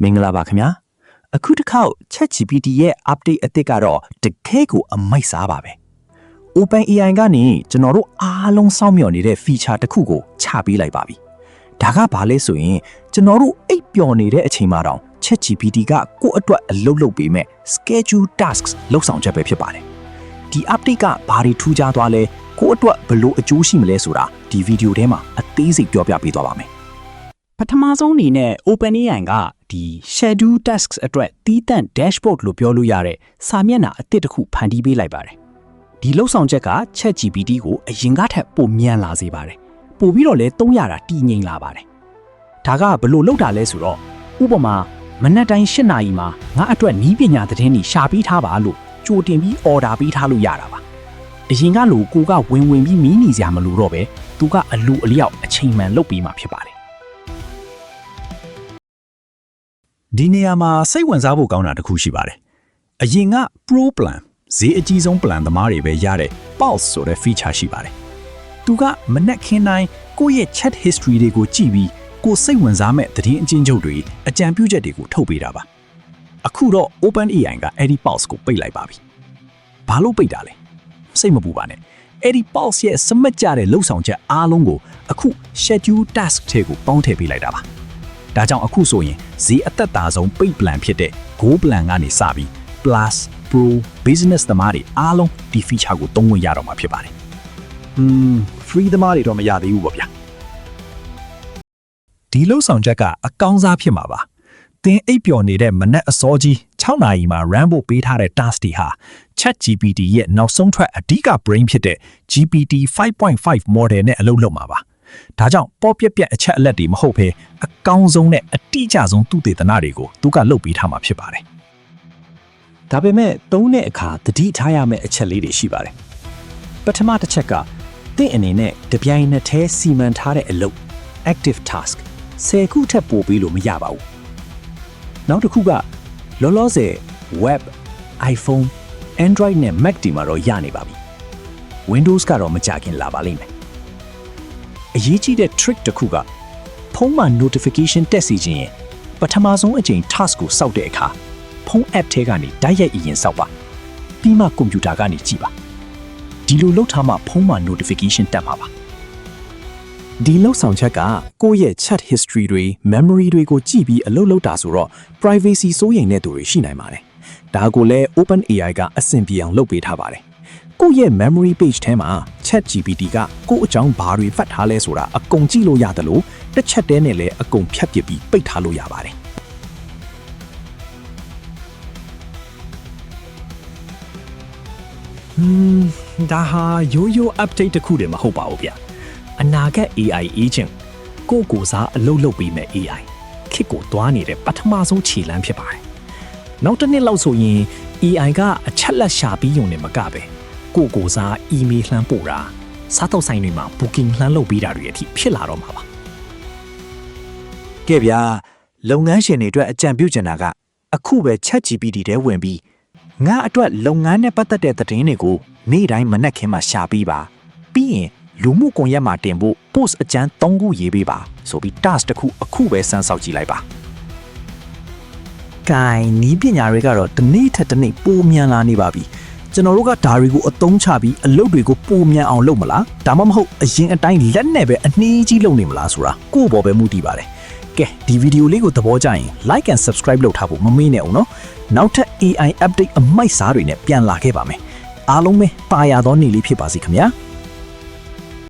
မင်္ဂလာပါခင်ဗျာအခုတစ်ခေါက် ChatGPT ရဲ့ update အသစ်ကတော့တကယ်ကိုအမိုက်စားပါပဲ OpenAI ကနေကျွန်တော်တို့အားလုံးစောင့်မျှော်နေတဲ့ feature တစ်ခုကိုချပေးလိုက်ပါပြီဒါကဘာလဲဆိုရင်ကျွန်တော်တို့အိပ်ပျော်နေတဲ့အချိန်မှာတောင် ChatGPT ကကိုယ့်အတွက်အလုပ်လုပ်ပေးမဲ့ schedule tasks လုပ်ဆောင်ချက်ပဲဖြစ်ပါတယ်ဒီ update ကဘာတွေထူးခြားသွားလဲကိုယ့်အတွက်ဘယ်လိုအကျိုးရှိမလဲဆိုတာဒီဗီဒီယိုထဲမှာအသေးစိတ်ပြောပြပေးသွားပါမယ်ပထမဆုံးအနေနဲ့ OpenAI ကဒီ schedule tasks အတွက်တီးတန့် dashboard လို့ပြောလို့ရတဲ့စာမျက်နှာအသစ်တစ်ခုဖန်တီးပေးလိုက်ပါတယ်ဒီလှုပ်ဆောင်ချက်က ChatGPT ကိုအရင်ကထက်ပိုမြန်လာစေပါတယ်ပိုပြီးတော့လည်းသုံးရတာတည်ငြိမ်လာပါတယ်ဒါကဘယ်လိုလုပ်တာလဲဆိုတော့ဥပမာမနက်တိုင်း၈နာရီမှာငါအတွက်နီးပညာသတင်းတွေရှာပေးထားပါလို့ကြိုတင်ပြီး order ပေးထားလို့ရတာပါအရင်ကလိုကိုကဝင်ပြီးမီးနေစရာမလိုတော့ပဲသူကအလူအလျောက်အချိန်မှန်လုပ်ပေးမှာဖြစ်ပါတယ်ဒီနေရာမှာစိတ်ဝင်စားဖို့ကောင်းတာတစ်ခုရှိပါတယ်အရင်က Pro Plan ဈေးအကြီးဆုံး plan သမားတွေပဲရတဲ့ Pulse ဆိုတဲ့ feature ရှိပါတယ်သူကမနက်ခင်းတိုင်းကိုယ့်ရဲ့ chat history တွေကိုကြည့်ပြီးကိုယ်စိတ်ဝင်စားမဲ့သတင်းအကျဉ်းချုပ်တွေအကြံပြုချက်တွေကိုထုတ်ပေးတာပါအခုတော့ OpenAI ကအဲ့ဒီ Pulse ကိုပိတ်လိုက်ပါပြီဘာလို့ပိတ်တာလဲစိတ်မပူပါနဲ့အဲ့ဒီ Pulse ရဲ့စမတ်ကြတဲ့လှုပ်ဆောင်ချက်အားလုံးကိုအခု schedule task တွေကိုပေါင်းထည့်ပေးလိုက်တာပါဒါကြောင့်အခုဆိုရင်ဈေးအသက်သာဆုံးပိတ် plan ဖြစ်တဲ့ Go plan ကနေစပြီး Plus Pro Business သမားတွေအားလုံးဒီ feature ကိုသုံးဝင်ရတော့မှာဖြစ်ပါတယ်free သမားတွေတော့မရသေးဘူးပေါ့ဗျာဒီလှုပ်ဆောင်ချက်ကအကောင်းစားဖြစ်မှာပါသင်အိပ်ပျော်နေတဲ့မနက်အစောကြီး6နာရီမှာ run ဖို့ပေးထားတဲ့ task တွေဟာ ChatGPT ရဲ့နောက်ဆုံးထွက်အဓိက brain ဖြစ်တဲ့ GPT 5.5 model နဲ့အလုပ်လုပ်မှာပါဒါကြောင့်ပေါ်ပြက်ပြက်အချက်အလက်တွေမဟုတ်ဘဲအကောင်းဆုံးနဲ့အတိအကျဆုံးသူတေသနတွေကိုသူကလုပ်ပေးထားမှာဖြစ်ပါတယ်ဒါပေမဲ့သုံးတဲ့အခါသတိထားရမယ့်အချက်လေးတွေရှိပါတယ်ပထမတစ်ချက်ကသင်အနေနဲ့တပြိုင်နက်တည်းစီမံထားတဲ့အလုပ် active task 10ခုထက်ပိုပြီးလို့မရပါဘူးနောက်တစ်ခုကလောလောဆယ် web iPhone Android နဲ့ Mac တွေမှာတော့ရနေပါပြီ Windows ကတော့မကြခင်လာပါလိမ့်မယ်အရေးကြီးတဲ့ trick တစ်ခုကဖုန်းမှာ notification တက်စီခြင်းရင်ပထမဆုံးအကြိမ် task ကိုစောက်တဲ့အခါဖုန်း app ထဲကနေတိုက်ရိုက်အရင်စောက်ပါပြီးမှကွန်ပျူတာကနေကြည့်ပါဒီလိုလုပ်ထားမှဖုန်းမှာ notification တက်မှာပါဒီလောက်ဆောင်ချက်ကကိုယ့်ရဲ့ chat history တွေ memory တွေကိုကြည့်ပြီးအလုပ်လုပ်တာဆိုတော့ privacy စိုးရိမ်တဲ့သူတွေရှိနိုင်ပါတယ်ဒါကိုလည်း OpenAI ကအဆင်ပြေအောင်လုပ်ပေးထားပါတယ်ကိုယ့်ရဲ့ memory page ထဲမှာ ChatGPT ကကိုယ့်အကြောင်းဘာတွေဖတ်ထားလဲဆိုတာအကုန်ကြည့်လို့ရတယ်လို့တစ်ချက်တည်းနဲ့လည်းအကုန်ဖြတ်ပစ်ပြီးပိတ်ထားလို့ရပါတယ်ဒါဟာရိုးရိုး update တစ်ခုတည်းမဟုတ်ပါဘူးဗျအနာဂတ် AI agent ကိုစားအလုပ်လုပ်ပေးမဲ့ AI ခေတ်ကိုသွားနေတဲ့ပထမဆုံးခြေလှမ်းဖြစ်ပါတယ်နောက်တစ်နှစ်လောက်ဆိုရင် AI ကအချက်လက်ရှာပြီးရုံနဲ့မကပဲကိုစား email လှမ်းပို့တာစားတော့ဆိုင်တွေမှာ booking လှမ်းလုပ်ပေးတာတွေအထိဖြစ်လာတော့မှာပါကဲဗျာလုပ်ငန်းရှင်တွေအတွက်အကြံပြုချင်တာကအခုပဲ ChatGPT ထဲဝင်ပြီးငါအတွက်လုပ်ငန်းနဲ့ပတ်သက်တဲ့သတင်းတွေကိုနေ့တိုင်းမနက်ခင်းမှာရှာပေးပါပြီးရင်လူမှုကွန်ရက်မှာတင်ဖို့ post အကျန်း3ခုရေးပေးပါဆိုပြီး task တစ်ခုအခုပဲစမ်းစောက်ကြည့်လိုက်ပါ။ဂိုင်းနီးပညာတွေကတော့တစ်နေ့ထက်တစ်နေ့ပိုမြန်လာနေပါပြီ။ကျွန်တော်တို့ကဒါတွေကိုအသုံးချပြီးအလုပ်တွေကိုပိုမြန်အောင်လုပ်မလား။ဒါမှမဟုတ်အရင်အတိုင်းလက်နဲ့ပဲအနှီးကြီးလုပ်နေမလားဆိုတာကိုယ့်ဘော်ပဲမူတည်ပါတယ်။ကဲဒီဗီဒီယိုလေးကိုသဘောကျရင် like and subscribe လုပ်ထားဖို့မမေ့နဲ့အောင်နော်။နောက်ထပ် AI update အမိုက်စားတွေနဲ့ပြန်လာခဲ့ပါမယ်။အားလုံးပဲပါရသောနေ့လေးဖြစ်ပါစေခင်ဗျာ။